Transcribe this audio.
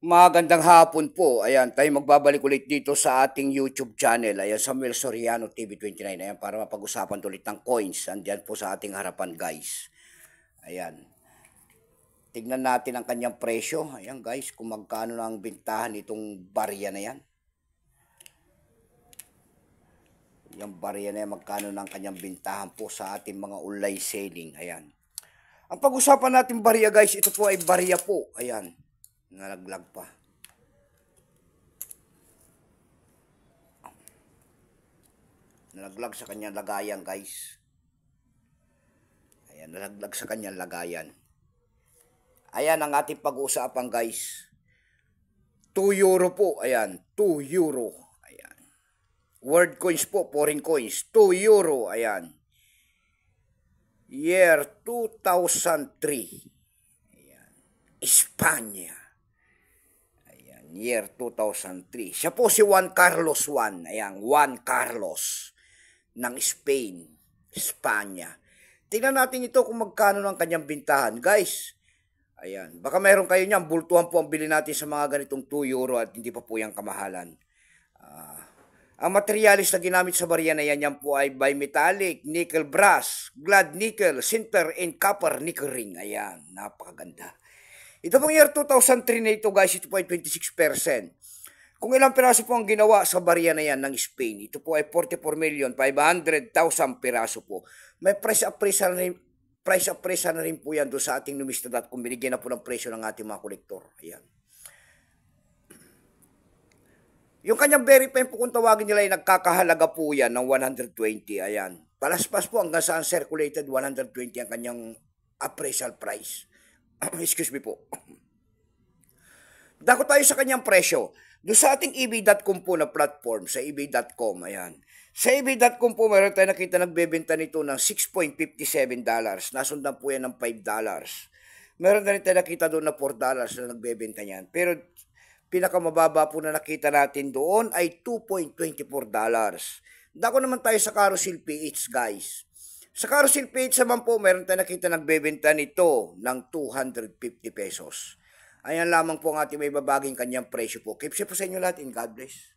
Magandang hapon po. Ayan, tayo magbabalik ulit dito sa ating YouTube channel. Ayan, Samuel Soriano TV 29. Ayan, para mapag-usapan ulit ng coins. Andiyan po sa ating harapan, guys. Ayan. Tignan natin ang kanyang presyo. Ayan, guys, kung magkano na ang bintahan itong barya na yan. Yung barya na yan, magkano na ang kanyang bintahan po sa ating mga online selling. Ayan. Ang pag-usapan natin barya, guys, ito po ay barya po. Ayan. Nalaglag pa. Nalaglag sa kanyang lagayan, guys. Ayan, nalaglag sa kanyang lagayan. Ayan ang ating pag-uusapan, guys. 2 euro po. Ayan, 2 euro. Ayan. Word coins po, foreign coins. 2 euro. Ayan. Year 2003. Ayan. Espanya. Year 2003. Siya po si Juan Carlos Juan. Ayan, Juan Carlos ng Spain, Espanya. Tingnan natin ito kung magkano ng kanyang bintahan. Guys, ayan, baka meron kayo niyan, bultuhan po ang bili natin sa mga ganitong 2 euro at hindi pa po yung kamahalan. Ang materialis na ginamit sa barya na yan po ay bimetallic, nickel brass, glad nickel, sinter, and copper nickel ring. Ayan, napakaganda. Ito pong year 2003 na ito, guys, ito po ay 26%. Kung ilang piraso po ang ginawa sa barya na yan ng Spain, ito po ay 44,500,000 piraso po. May price appraisal na rin po yan doon sa ating numista.com. Binigyan na po ng presyo ng ating mga kolektor. Ayan. Yung kanyang verify po kung tawagin nila ay nagkakahalaga po yan ng 120. Ayan. Palaspas po hanggang saan circulated 120 ang kanyang appraisal price. Excuse me po. Dako tayo sa kanyang presyo. Doon sa ating ebay.com po na platform, sa ebay.com, ayan. Sa ebay.com po, meron tayo nakita nagbebenta nito ng $6.57. Nasundan po yan ng $5. Meron na rin tayo nakita doon na $4 na nagbebenta niyan. Pero pinakamababa po na nakita natin doon ay $2.24. Dako naman tayo sa Carousel PH, guys. Sa Carousel PH naman po, meron tayo nakita nagbebenta nito ng 250 pesos. Ayan lamang po ang ating may babaging kanyang presyo po. Keep safe po sa inyo lahat and God bless.